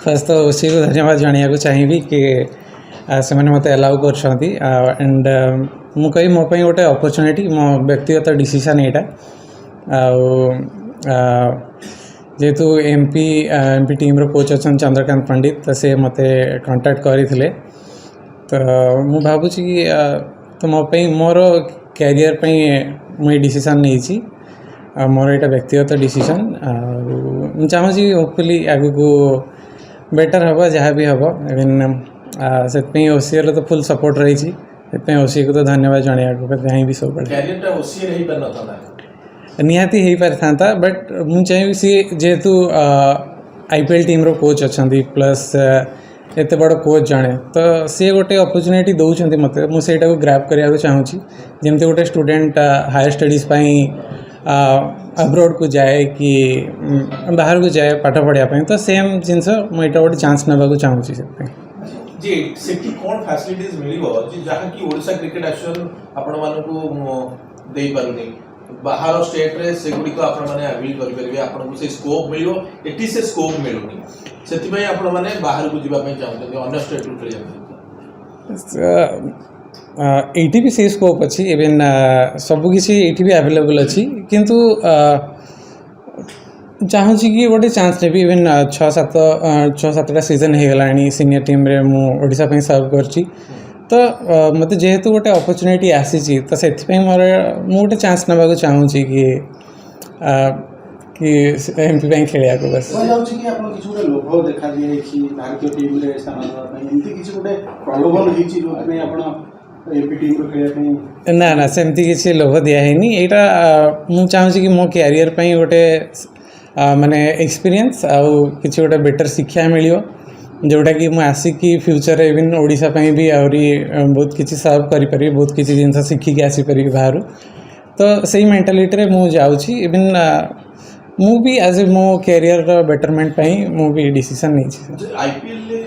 First तो ओसी को धन्यवाद जाना चाहिए कि से मते अलाउ कर एंड मु कही मो गोटे अपॉर्चुनिटी मो व्यक्तिगत डिसीजन यहाँ जेहेतु एमपी टीम रो कोच अच्छा चंद्रकांत पंडित तो से मते कांटेक्ट करते तो मु भावुँ कि तो मोर कैरियर मुझे डिसीजन नहीं मोर यहाँ व्यक्तिगत डिसीजन चाहूँगी होपफुली आगु को बेटर हम जहाँ भी हम इवन से ओसीआर तो फुल सपोर्ट रही ओसी को तो धन्यवाद जाना कहीं भी सब निहाती हो पारि था बट मुझे चाहिए सी जेहेतु आईपीएल टीम रो कोच अच्छा प्लस एत बड़ कोच जाने तो सी गोटे अपॉर्चुनिटी दौरान मत मुझे ग्रैब करने चाहूँगी जमती गोटे स्टूडेंट हायर स्टडीज अब्रोड को जाए कि बाहर को जाए पाठ पढ़ापी तो सेम जिनस मुझे गोटे चांस नाक चाहूँगी जी सेठी कोन फैसिलिटीज मिलिबो जी जहां की ओडिसा क्रिकेट एसोसिएशन आपण मानकू देई पारुनी बाहर स्टेट रे सेगुडी को आपण माने अवेल करि परिबे आपण को से स्कोप मिलिबो एटी से स्कोप मिलुनी सेति भाई आपण माने बाहर को जिबा पे चाहते अन्य स्टेट टू खेल जाते एटी भी से स्कोप अछि इवन सब किसी एटी भी अवेलेबल अछि किंतु चाहूँगी कि गोटे चांस ने भी इवन 6-7टा सीजन हो गलानी सीनियर टीम रे मु ओडिशा पे सर्व करची तो मत जेहेतु गोटे अपॉर्चुनिटी आसी तो से मोर मु गोटे चांस नाक चाहूँगी कि एमपी बैंक खेलिया को बस कि आपन किछु गोटे लोभ देखा दिए कि भारतीय टीम रे स्थान देबा एमती किछु गोटे प्रलोभन हिची जो में आपन एमपी टीम रो खेलिया ना ना सेमती किसी लोभ दिया है नहीं यहाँ मु चाहूँगी कि मो कैरियर पे गोटे माने एक्सपीरियंस आउ किसी गोटे बेटर शिक्षा मिलियो जोटा कि मुझे आसिकी फ्यूचर इवन ओडिशा पे भी आहरी बहुत किसी सर्व करी बहुत किसी जिनस शिखिकी आसीपारि बाहर तो सही मेंटालिटी रे मु जाउछि इवन मु भी एज ए मो कैरियर बेटरमेंट पे मु भी डिसीजन नहीं आईपीएल ले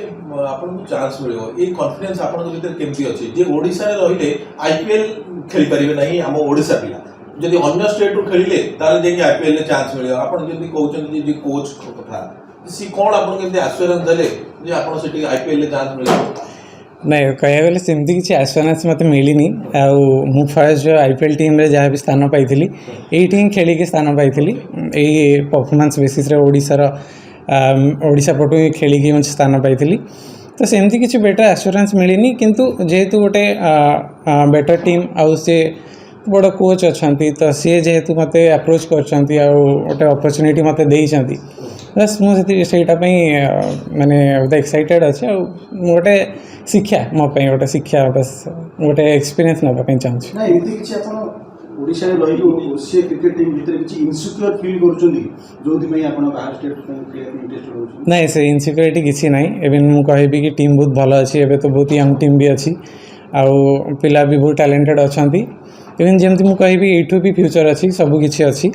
आपन को चांस मिलियो ए कॉन्फिडेंस आपन के भीतर केमती अछि जे ओडिशा रे रहिले आईपीएल खेली परिबे नहीं हम ओडिशा पिला जदि अन्य स्टेट रो खेलिले ताले जे आईपीएल ले चांस मिलियो आपन जदि कहउछन जे कोच कथा सी कोन आपन केमती एश्योरेंस देले जे आपन सेठी आईपीएल ले चांस मिलियो नहीं कह गले सेमती किसी एश्योरेंस मत मिलनी मु फर्स्ट जो आईपीएल टीम रे जहाँ भी स्थान पाई ये खेल के स्थान पाई यही परफॉर्मेंस बेसिस रे ओडिशा पटू खेल मुझे स्थान पाई तो सेमती किसी बेटर एश्योरेंस मिलनी किंतु जेहेतु गोटे बेटर टीम आउ सी बड़ कोच अच्छा तो सी जेहेतु मत अप्रोच कर गोटे अपॉर्चुनिटी मत देइछंती बस मुझे माने एक्साइटेड अच्छे गोटे शिक्षा मोपाई गोटे शिक्षा बस गोटे एक्सपीरियंस नापी चाहूँगी ना एमती किछि आपण ओडिशा रे रही ओसिया क्रिकेट टीम भीतर किछि इनसिक्योर फील करछोंदी जोथि में आपण बाहर स्टेट प्लेयर इंटरेस्टेड होछ नहीं से इनसिक्योरिटी किछि नहीं एवं मु कहबी कि टीम बहुत भलो अछि एबे तो बहुत यंग टीम भी अछि आउ पिला भी बहुत टैलेंटेड अछंती इवन जमती मु कहबी एठू भी फ्यूचर अछि सब किछि अछि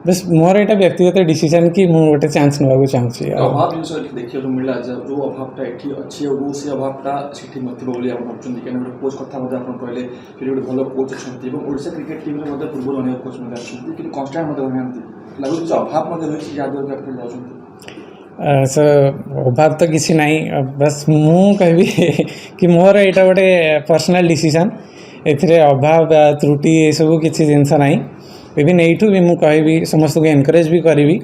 बस मोर यहाँ व्यक्तिगत डिसीजन कि मुझे गोटे चांस नाक चाहूँगी अभाव जिन देखा मिला जो अभावटा ये अच्छी और से अभावटा से नोली आप भावुँ कहीं कोच कथा कहले फिर गोटे भल कोच अच्छा ओडिशा क्रिकेट टीम पूर्व अनेक कोच मैंने कि कन्स्टाट लगुच अभाव रही जहाँ अभाव तो किसी नहीं बस मु कहबी कि मोर यहाँ गोटे पर्सनल डिसीजन ए अभाव त्रुटि ये सब किसी जिनस ना इवन एठू भी मुझे कहबी समस्त को एनकरेज भी करी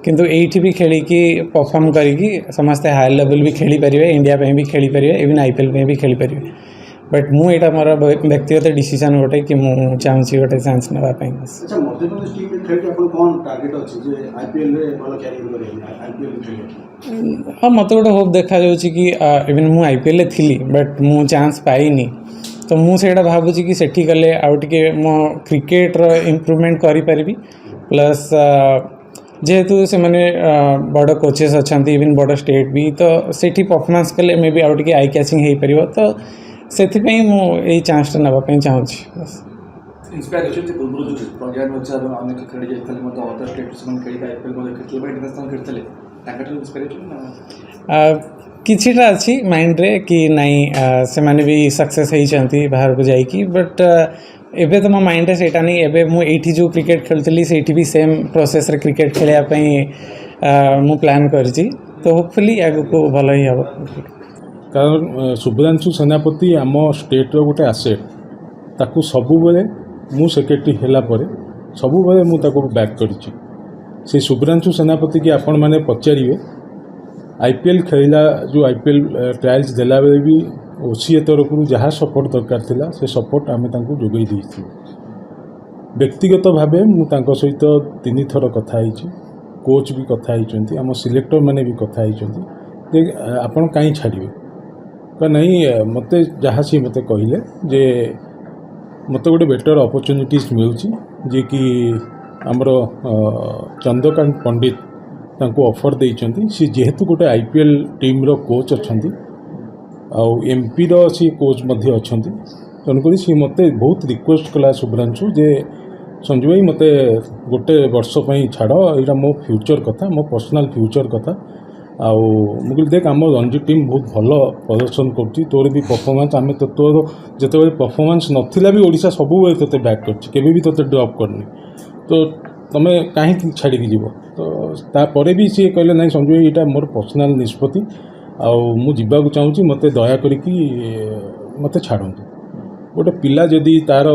किंतु एठी भी खेलिकी परफॉर्म करी समस्ते हाई लेवल भी खेली पारे इंडिया पे भी खेली पारे इवन आईपीएल पे भी खेली पारे बट मु यहाँ मोर व्यक्तिगत डिसीजन गोटे कि मुझे चाहूँगी गोटे चांस नापी अच्छा मध्य प्रदेश टीम में खेल के अपन कोन टारगेट अछि जे आईपीएल रे भलो कैरियर करिए आईपीएल खेल हाँ मत गोटे होप देखा जाउछि कि इवन मु आईपीएल रे थिली बट मु चांस पाइनी तो मुझे भावुँ कि सेठी गले आउ टिके मो क्रिकेट रो इम्प्रूवमेंट करि परिबी प्लस जेहेतु से माने बड़ कोचेस अच्छा इवन बड़ स्टेट भी तो सेठी परफॉर्मेंस कले मे भी आउ टिके आई कैचिंग हो पार तो से यही चांसटा नापी चाहूँगी बस इंस्पायर होते पूर्व जो प्रज्ञान अच्छा अनेक खेली जाते अदर स्टेट से खेल आईपीएल खेलते इंटरनेशनल खेलते इंस्पायरेशन किछिटा अच्छी माइंड रे कि नहीं से माने भी सक्सेस होती बाहर को जाइकी बट एबे तो मो माइंड सेटा नहीं एबे मु एठी जो क्रिकेट खेलती से भी सेम प्रोसेस रे क्रिकेट खेलिया पई मु प्लान करची तो होपफुली आगको भल ही हम। कारण शुभ्रांशु सेनापति आम स्टेट्र गोटे आसेट ताकू सबुबले मु सेक्रेटरी होला परे सबुबले मु ताकू बैक करिछि से शुभ्रांशु सेनापति की आपण माने पचारिबे आईपीएल खेला जो आईपीएल ट्रायल्स देला बेले भी ओसीए तरफ जहाँ सपोर्ट दरकार थिला से सपोर्ट आमे तांकू जोगई देइछि व्यक्तिगत भावे मु तांको सहित 3 थर कथा होइछि कोच भी कथा होइछन्ति आम सिलेक्टर माने भी कथा होइछन्ति जे आपण काई छाड़िबे का नहीं मते जहाँ सी मते कहले जे मते गोटे बेटर अपॉर्चुनिटीज मिलुछि जे कि हमर चंद्रकांत पंडित तांको ऑफर देइछन्ति सी जेहेतु गोटे आईपीएल टीम रो कोच अछन्ति आउ एमपी रो सी कोच मध्ये अछन्ति तनकरी सी मते बहुत रिक्वेस्ट कला शुभ्रांशु जे संजू भाई मते गोटे वर्ष पई छाड़ एटा मो फ्यूचर कथा मो पर्सनल फ्यूचर कथा आउ मुझे देख आम रणजी टीम बहुत भल प्रदर्शन कर तोर भी परफॉर्मेंस आम तो तोर जिते परफॉर्मेंस नथिला भी ओडिशा सब ते बैक कर तो ड्रॉप करनी तो तुम कहीं छाड़ी जीव तो तापर भी सी कहले ना संजू यहाँ मोर पर्सनल निष्पत्ति आउ मुझे चाहूँगी मत दया करी मत छाड़ू गोटे पिला जदि तार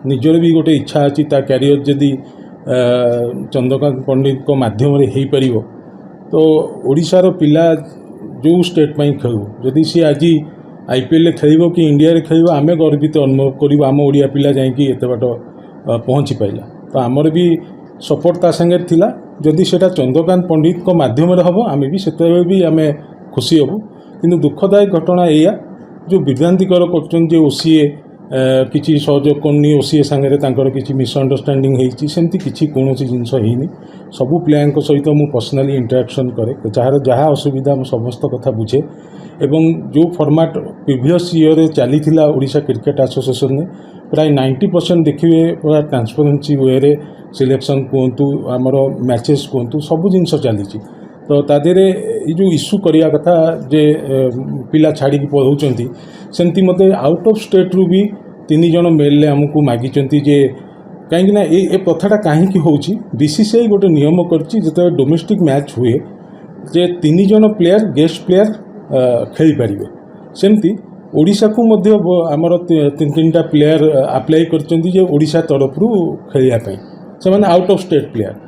निजर भी गोटे इच्छा अच्छी क्यारियर जदि चंद्रकांत पंडित को माध्यम हो पार तो ओडिशार पिला जो स्टेट में खेलू जदि सी आज आईपीएल खेल कि इंडिया रे खेल आम गर्वित अनुभव करूँ आम ओडिया पिला जाकि एत बाट पहुँची पाइला तो आमर भी सपोर्ट ता संगे थिला जदि सेटा चंद्रकांत पंडित को माध्यम हम आम भी से भी आम खुशी हबू किंतु दुखदायक घटना या जो विभ्रांतिकर कर ओसीए किसी सहयोग करनी ओसीए सांगे किसी मिसअंडरस्टैंडिंग होती सेमती किसी कौन जिनस होनी सबू प्लेयर सहित मुझे पर्सनाली इंटरेक्शन करे जार जहाँ असुविधा समस्त कथा बुझे एवं जो फॉर्मेट प्रीवियस ईयर चली ओडिशा क्रिकेट एसोसिएशन में प्राय 90% देखिए पूरा ट्रांसपेरेंसी वे सिलेक्शन कहतु आमर मैचेस कहतु सबू जिनस चली तो तादेरे जो इश्यू करिया कथा जे पिला छाड़ी पढ़ाऊँच सेमती मत आउट ऑफ स्टेट रु भी 3 जन मेल आमको मागिचंती जे कहीं ना ये प्रथाटा कहीं होची बीसीसीआई गोटे नियम करछि जते डोमेस्टिक मैच हुए जे 3 जन प्लेयर गेस्ट प्लेयर खेली पारिबे सेमती ओडिशा को मध्य आमर 3-3टा प्लेयर अप्लाई करचंती जे ओडिशा तरफ रु खेलिया पई से माने आउट ऑफ स्टेट प्लेयर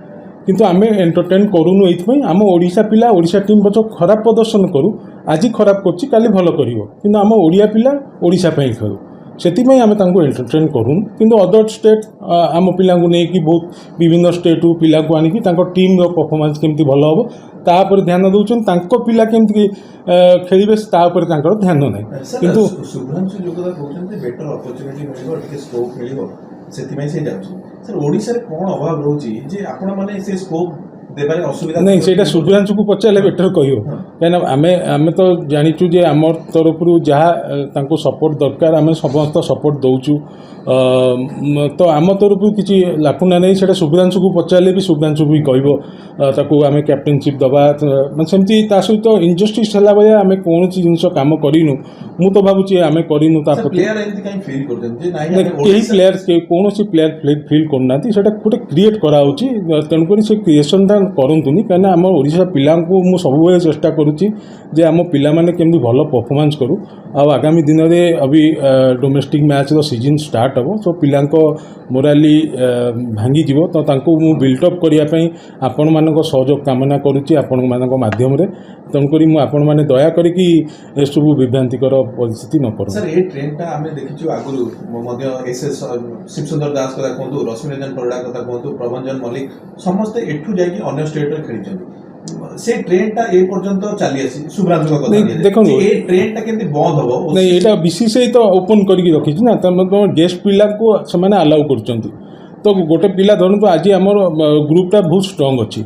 किंतु आमे एंटरटेन करूनु एइथपई आम ओडिशा पिला ओडिशा टीम बच खराब प्रदर्शन करू आज खराब करछि काली भलो करिवो किंतु आम ओडिया पिला ओडिशा पई खेलू सेतिपई आमे तांको एंटरटेन करूनु किंतु अदर स्टेट आम पिला को नहीं कि बहुत विभिन्न स्टेट रु पिला को आनी कि तांको टीम रो परफॉर्मेंस केमती भलो हबो तापर ध्यान दउछन तांको पिला केमती खेलिबे तापर तांकर ध्यान नै किंतु शुभ्रांशु जो कथा कहउछन जे बेटर अपॉर्चुनिटी मिलिबो टिके स्कोप मिलिबो सेतिमै से जाउछ सर ओडिसा रे कोन अभाव रहउची जे आपण माने से स्कोप देबारे असुविधा नहीं सेटा शुभ्रांशु को पचारे बेटर कहियो कहना आमे तो जानिचु जे आमर तरफ रु जहाँ तांको सपोर्ट दरकार आमे समस्त सपोर्ट दउचु तो आम तरफ किसी लाकुना नहीं सेटा शुभ्रांशु को पचारे भी शुभ्रांशु भी कहबो ताकू आमे कैप्टेनशिप दबा सेमती ता सहित इनजस्टिस हला बया आमे कोन जिंस काम करिनु मु तो भाबुची आमे करिनु ता प्लेयर एंती काई फील करजन जे नाही केही प्लेयर के कोनोसी प्लेयर फील करनाती सेटा गोटे क्रिएट करा होची तन करी से क्रिएशन दा करंतुनी कहना आम ओडिशा पिला को मु सब चेष्टा करुच्ची जे आम पिला माने केमती भलो परफॉर्मेंस करू आ आगामी दिन में अभी डोमेस्टिक मैच रो सीजन स्टार्ट हम सो पिला मोराली भांगी जीवो तो तांको मु बिल्डअप करिया पई आपण मानको सहयोग कामना करुच्ची आपण मानको माध्यम रे तनकरी मु आपण माने दया करी कि ए सब विभ्रांतिकर परिस्थिति न करू सर ए ट्रेंड टा हमें देखिछु आगुरु मध्य एसएस शिवसुंदर दास कथा कोंतु रश्मिरंजन परिडा कथा कोंतु प्रभंजन मल्लिक समस्त एठू जाई कि अन्य स्टेट रे खेलिछन से ट्रेंड टा ए पर्यंत चली आसी शुभ्रांशु कथा देखो ए ट्रेंड टा केंति बंद हबो नहीं एटा बीसीसीआई तो ओपन करके रखिछि ना तम गेस्ट पिला को समान अलाउ करचंती तो गोटे पिला धरन तो आज हमर ग्रुप टा बहुत स्ट्रांग अछि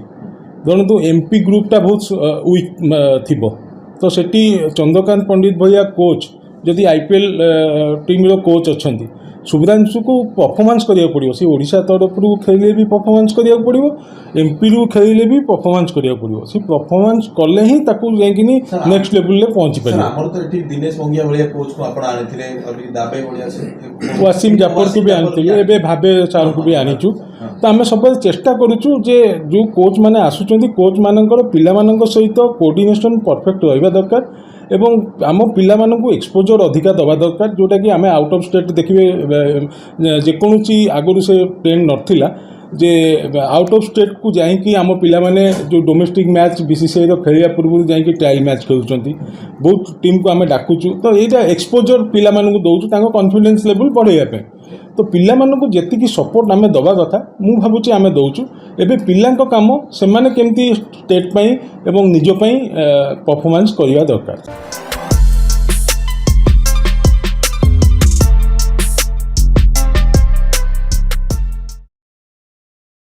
धरन तो एमपी ग्रुप टा बहुत वीक थिबो तो सेठी चंद्रकांत पंडित भैया कोच जदि आईपीएल टीम रो कोच अछंती शुभ्रांशु परफॉर्मेंस करिया पड़िबो से ओडिशा तरफरु खेलिले भी परफॉर्मेंस करिया पड़िबो एमपी रु खेलिले भी परफॉर्मेंस करिया पड़िबो से परफॉर्मेंस कले ही ताकू जाइकिनी नेक्स्ट लेवल ले पहुंची सर परिबो हमर तो एठी दिनेश मंगिया भलिया कोच को आपण आनिथिले अभी दाबे भलिया से वासिम जाफर को भी आनिथिले एबे भाबे सार को भी आनिचु तो आमे सब चेष्टा करूछु जे जो कोच माने आसुचंदी कोच मानकर पिला मानक सहित कोऑर्डिनेशन परफेक्ट रहइबा दरकार एवं आम पिला मानकु एक्सपोजर अधिका दबा दरकार जोटा कि आमे आउट ऑफ स्टेट देखिबे जेकोसी आगु से ट्रेंड नथिला जे आउट ऑफ स्टेट को जाइकी आम पिला माने जो डोमेस्टिक मैच बीसीसीआई रो खेलिया पूर्व जाइकी ट्रायल मैच खेलुचंती बहुत टीम को आमे डाकुचु तो एटा एक्सपोजर पिला मानकु दउचु तांको कॉन्फिडेंस लेवल बढ़ाइया पे तो पिला मानकु जेतिकी सपोर्ट आमे दबा कथा मु भाबुची आमे दउचु एबे पिलांको काम से माने केमती स्टेट पई एवं निज पई परफॉर्मेंस करिया दरकार।